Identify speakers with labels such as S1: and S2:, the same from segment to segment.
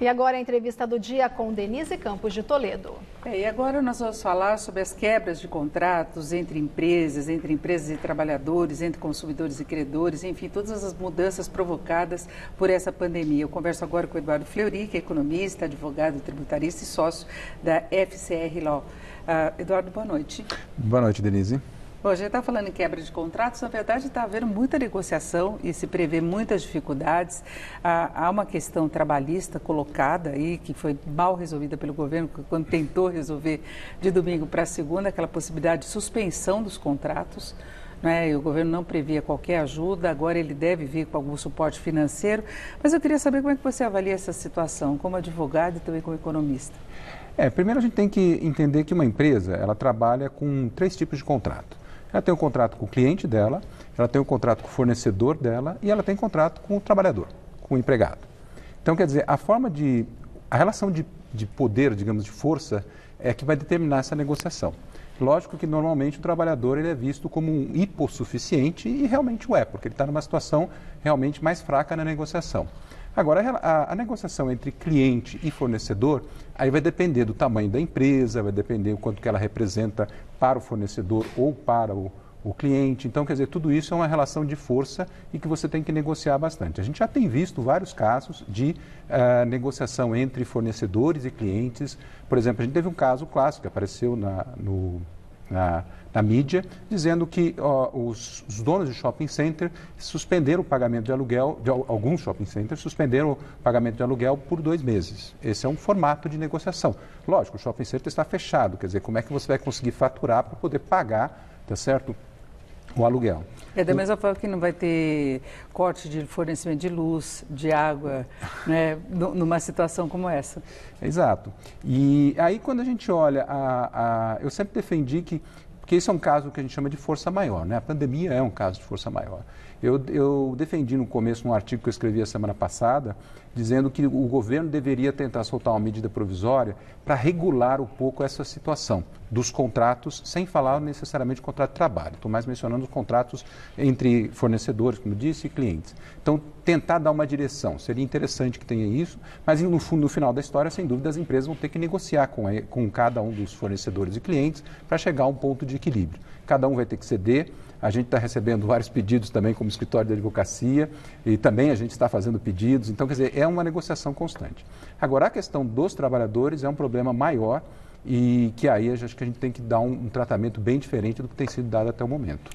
S1: E agora a entrevista do dia com Denise Campos de Toledo.
S2: E agora nós vamos falar sobre as quebras de contratos entre empresas e trabalhadores, entre consumidores e credores, enfim, todas as mudanças provocadas por essa pandemia. Eu converso agora com o Eduardo Fleury, que é economista, advogado, tributarista e sócio da FCR Law. Eduardo, boa noite.
S3: Boa noite, Denise.
S2: Bom, a gente está falando em quebra de contratos, na verdade está havendo muita negociação e se prevê muitas dificuldades. Há uma questão trabalhista colocada aí, que foi mal resolvida pelo governo, quando tentou resolver de domingo para segunda, aquela possibilidade de suspensão dos contratos, né? E o governo não previa qualquer ajuda, agora ele deve vir com algum suporte financeiro. Mas eu queria saber como é que você avalia essa situação, como advogado e também como economista.
S3: Primeiro a gente tem que entender que uma empresa, ela trabalha com 3 tipos de contrato. Ela tem um contrato com o cliente dela, ela tem um contrato com o fornecedor dela e ela tem um contrato com o trabalhador, com o empregado. Então, quer dizer, a relação de poder, digamos, de força, é que vai determinar essa negociação. Lógico que normalmente o trabalhador ele é visto como um hipossuficiente e realmente o é, porque ele está numa situação realmente mais fraca na negociação. Agora, a negociação entre cliente e fornecedor, aí vai depender do tamanho da empresa, vai depender do quanto que ela representa para o fornecedor ou para o cliente. Então, quer dizer, tudo isso é uma relação de força e que você tem que negociar bastante. A gente já tem visto vários casos de negociação entre fornecedores e clientes. Por exemplo, a gente teve um caso clássico que apareceu na mídia, dizendo que os donos de shopping center suspenderam o pagamento de aluguel, alguns shopping centers suspenderam o pagamento de aluguel por 2 meses. Esse é um formato de negociação. Lógico, o shopping center está fechado, quer dizer, como é que você vai conseguir faturar para poder pagar, tá certo, o aluguel?
S2: É da mesma forma que não vai ter corte de fornecimento de luz, de água, né, numa situação como essa.
S3: Exato. E aí quando a gente olha, eu sempre defendi porque esse é um caso que a gente chama de força maior, né? A pandemia é um caso de força maior. Eu defendi no começo um artigo que eu escrevi a semana passada, dizendo que o governo deveria tentar soltar uma medida provisória para regular um pouco essa situação dos contratos, sem falar necessariamente de contrato de trabalho. Estou mais mencionando os contratos entre fornecedores, como disse, e clientes. Então, tentar dar uma direção. Seria interessante que tenha isso, mas no final da história, sem dúvida, as empresas vão ter que negociar com cada um dos fornecedores e clientes para chegar a um ponto de equilíbrio. Cada um vai ter que ceder. A gente está recebendo vários pedidos também como escritório de advocacia e também a gente está fazendo pedidos. Então, quer dizer, é uma negociação constante. Agora, a questão dos trabalhadores é um problema maior e que aí acho que a gente tem que dar um tratamento bem diferente do que tem sido dado até o momento.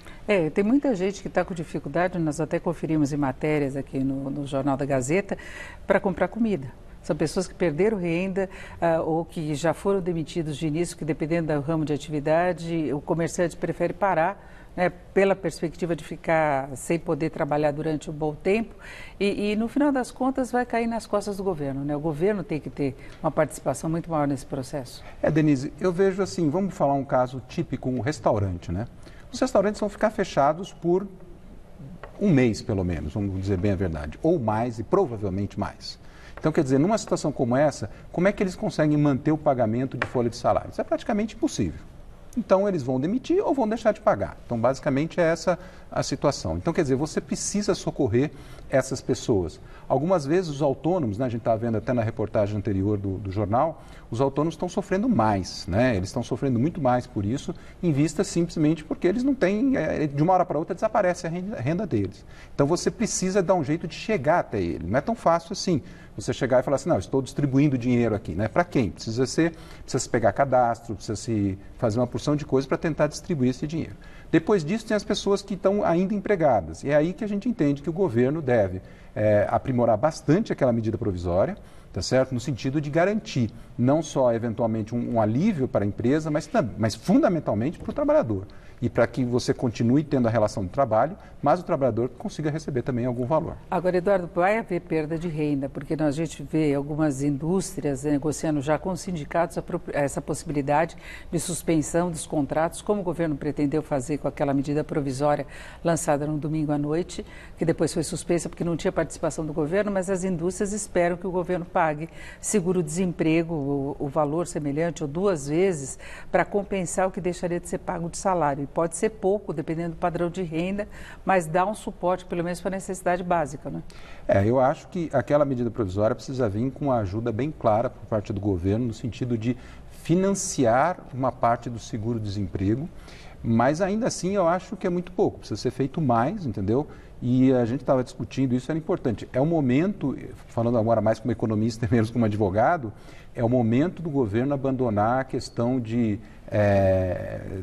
S2: Tem muita gente que está com dificuldade, nós até conferimos em matérias aqui no Jornal da Gazeta, para comprar comida. São pessoas que perderam renda ou que já foram demitidos de início, que dependendo do ramo de atividade, o comerciante prefere parar, né, pela perspectiva de ficar sem poder trabalhar durante um bom tempo e no final das contas vai cair nas costas do governo, né? O governo tem que ter uma participação muito maior nesse processo.
S3: Denise, eu vejo assim, vamos falar um caso típico, um restaurante, né? Os restaurantes vão ficar fechados por 1 mês, pelo menos, vamos dizer bem a verdade, ou mais e provavelmente mais. Então, quer dizer, numa situação como essa, como é que eles conseguem manter o pagamento de folha de salário? Isso é praticamente impossível. Então, eles vão demitir ou vão deixar de pagar. Então, basicamente, é essa a situação. Então, quer dizer, você precisa socorrer essas pessoas. Algumas vezes, os autônomos, né, a gente está vendo até na reportagem anterior do jornal, os autônomos estão sofrendo mais, né? Eles estão sofrendo muito mais por isso, em vista simplesmente porque eles não têm, de uma hora para outra, desaparece a renda deles. Então, você precisa dar um jeito de chegar até ele. Não é tão fácil assim. Você chegar e falar assim, não, estou distribuindo dinheiro aqui, né? Para quem? Precisa se pegar cadastro, precisa se fazer uma porção de coisas para tentar distribuir esse dinheiro. Depois disso, tem as pessoas que estão ainda empregadas. E é aí que a gente entende que o governo deve aprimorar bastante aquela medida provisória, tá certo? No sentido de garantir não só, eventualmente, um alívio para a empresa, mas fundamentalmente para o trabalhador. E para que você continue tendo a relação do trabalho, mas o trabalhador consiga receber também algum valor.
S2: Agora, Eduardo, vai haver perda de renda, porque a gente vê algumas indústrias negociando já com os sindicatos essa possibilidade de suspensão dos contratos, como o governo pretendeu fazer com aquela medida provisória lançada no domingo à noite, que depois foi suspensa porque não tinha participação do governo, mas as indústrias esperam que o governo pague seguro-desemprego, o valor semelhante ou 2 vezes, para compensar o que deixaria de ser pago de salário. E pode ser pouco, dependendo do padrão de renda, mas dá um suporte, pelo menos, para a necessidade básica, né?
S3: Eu acho que aquela medida provisória precisa vir com uma ajuda bem clara por parte do governo, no sentido de financiar uma parte do seguro-desemprego, mas ainda assim eu acho que é muito pouco, precisa ser feito mais, entendeu? E a gente estava discutindo isso, era importante. É o momento, falando agora mais como economista e menos como advogado, é o momento do governo abandonar a questão de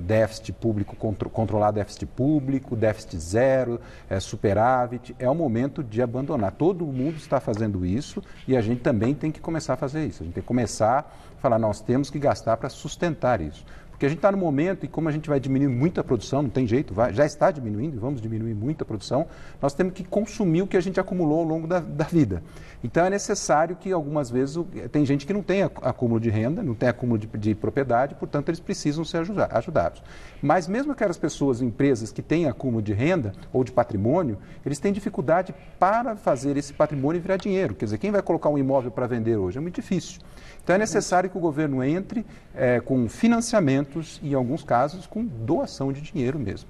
S3: déficit público, controlar déficit público, déficit zero, superávit. É o momento de abandonar. Todo mundo está fazendo isso e a gente também tem que começar a fazer isso. A gente tem que começar a falar, nós temos que gastar para sustentar isso. Porque a gente está no momento, e como a gente vai diminuir muita produção, não tem jeito, já está diminuindo, e vamos diminuir muita produção, nós temos que consumir o que a gente acumulou ao longo da vida. Então é necessário que algumas vezes, tem gente que não tem acúmulo de renda, não tem acúmulo de propriedade, portanto eles precisam ser ajudados. Mas mesmo aquelas pessoas, empresas que têm acúmulo de renda ou de patrimônio, eles têm dificuldade para fazer esse patrimônio virar dinheiro. Quer dizer, quem vai colocar um imóvel para vender hoje? É muito difícil. Então é necessário que o governo entre com financiamentos e, em alguns casos, com doação de dinheiro mesmo.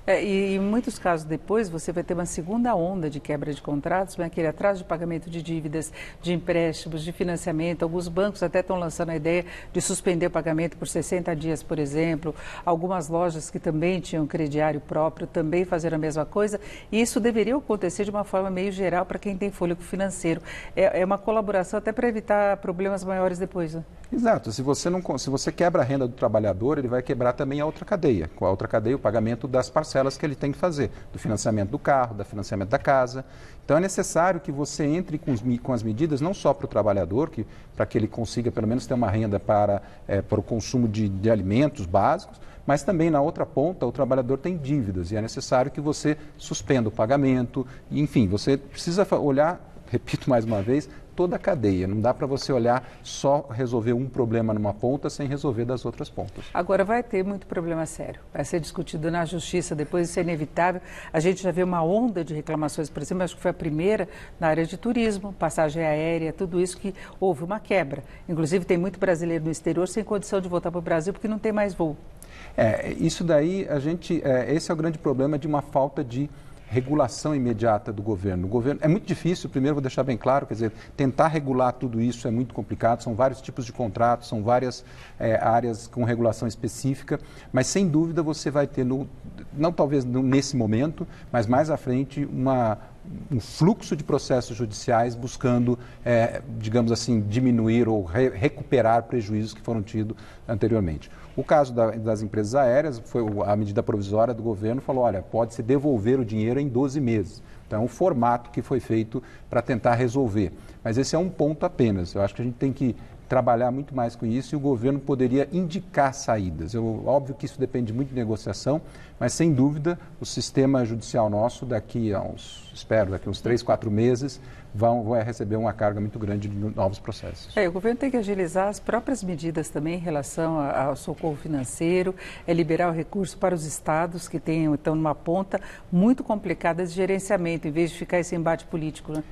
S2: E em muitos casos depois você vai ter uma segunda onda de quebra de contratos, aquele atraso de pagamento de dívidas, de empréstimos, de financiamento. Alguns bancos até estão lançando a ideia de suspender o pagamento por 60 dias, por exemplo. Algumas lojas que também tinham crediário próprio também fazeram a mesma coisa. E isso deveria acontecer de uma forma meio geral para quem tem fôlego financeiro. É uma colaboração até para evitar problemas maiores depois, né?
S3: Exato. Se você quebra a renda do trabalhador, ele vai quebrar também a outra cadeia. Com a outra cadeia, o pagamento das parcelas que ele tem que fazer, do financiamento do carro, do financiamento da casa. Então é necessário que você entre com as medidas não só para o trabalhador, para que ele consiga pelo menos ter uma renda para o consumo de alimentos básicos, mas também na outra ponta o trabalhador tem dívidas e é necessário que você suspenda o pagamento. Enfim, você precisa olhar, repito mais uma vez, toda a cadeia. Não dá para você olhar só resolver um problema numa ponta sem resolver das outras pontas.
S2: Agora vai ter muito problema sério. Vai ser discutido na justiça, depois isso é inevitável. A gente já vê uma onda de reclamações, por exemplo, acho que foi a primeira na área de turismo, passagem aérea, tudo isso que houve uma quebra. Inclusive tem muito brasileiro no exterior sem condição de voltar para o Brasil porque não tem mais voo.
S3: Isso daí, esse é o grande problema de uma falta de regulação imediata do governo. O governo é muito difícil, primeiro vou deixar bem claro, quer dizer, tentar regular tudo isso é muito complicado, são vários tipos de contratos, são várias áreas com regulação específica, mas sem dúvida você vai ter, não talvez nesse momento, mas mais à frente, um fluxo de processos judiciais buscando, digamos assim, diminuir ou recuperar prejuízos que foram tidos anteriormente. O caso das empresas aéreas, foi a medida provisória do governo, falou, olha, pode-se devolver o dinheiro em 12 meses. Então, é um formato que foi feito para tentar resolver. Mas esse é um ponto apenas. Eu acho que a gente tem que trabalhar muito mais com isso e o governo poderia indicar saídas. Óbvio que isso depende muito de negociação, mas sem dúvida o sistema judicial nosso daqui uns 3, 4 meses vai receber uma carga muito grande de novos processos.
S2: O governo tem que agilizar as próprias medidas também em relação ao socorro financeiro, liberar o recurso para os estados que estão numa ponta muito complicada de gerenciamento, em vez de ficar esse embate político, né?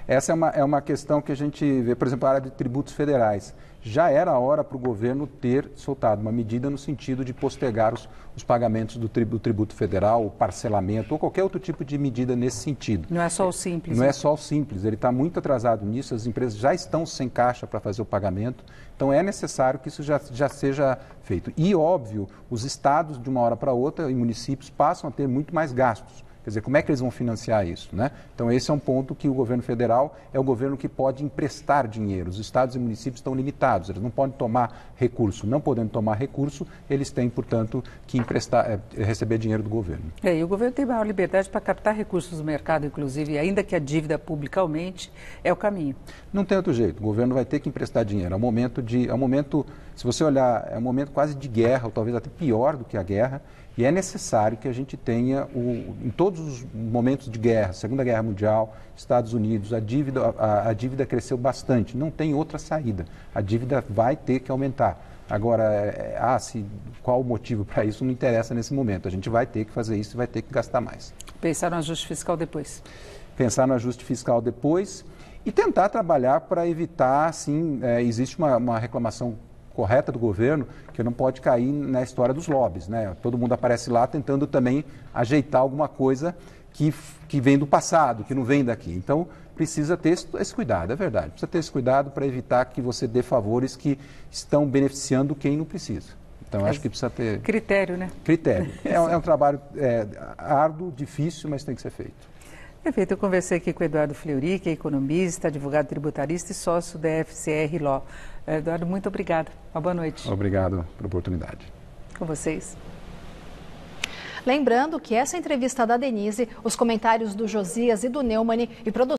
S3: Essa é uma questão que a gente vê, por exemplo, a área de tributos federais. Já era a hora para o governo ter soltado uma medida no sentido de postergar os pagamentos do tributo federal, o parcelamento ou qualquer outro tipo de medida nesse sentido.
S2: Não é só o simples.
S3: Não é só o simples, ele está muito atrasado nisso, as empresas já estão sem caixa para fazer o pagamento, então é necessário que isso já seja feito. E, óbvio, os estados, de uma hora para outra, e municípios passam a ter muito mais gastos. Quer dizer, como é que eles vão financiar isso, né? Então, esse é um ponto que o governo federal é o governo que pode emprestar dinheiro. Os estados e municípios estão limitados, eles não podem tomar recurso. Não podendo tomar recurso, eles têm, portanto, que receber dinheiro do governo.
S2: E o governo tem maior liberdade para captar recursos do mercado, inclusive, ainda que a dívida publica aumente, é o caminho.
S3: Não tem outro jeito, o governo vai ter que emprestar dinheiro. É um momento, se você olhar, é um momento quase de guerra, ou talvez até pior do que a guerra. E é necessário que a gente tenha, em todos os momentos de guerra, Segunda Guerra Mundial, Estados Unidos, a dívida cresceu bastante, não tem outra saída. A dívida vai ter que aumentar. Agora, qual o motivo para isso não interessa nesse momento. A gente vai ter que fazer isso e vai ter que gastar mais.
S2: Pensar no ajuste fiscal depois.
S3: Pensar no ajuste fiscal depois e tentar trabalhar para evitar, sim, existe uma reclamação correta do governo que não pode cair na história dos lobbies, né? Todo mundo aparece lá tentando também ajeitar alguma coisa que vem do passado, que não vem daqui. Então, precisa ter esse cuidado, é verdade. Precisa ter esse cuidado para evitar que você dê favores que estão beneficiando quem não precisa. Então, acho que precisa ter...
S2: Critério, né?
S3: Critério. É um trabalho árduo, difícil, mas tem que ser feito.
S2: Perfeito. Eu conversei aqui com o Eduardo Fleury, que é economista, advogado tributarista e sócio da FCR Law. Eduardo, muito obrigada. Uma boa noite.
S3: Obrigado pela oportunidade.
S2: Com vocês.
S1: Lembrando que essa entrevista da Denise, os comentários do Josias e do Neumann e produção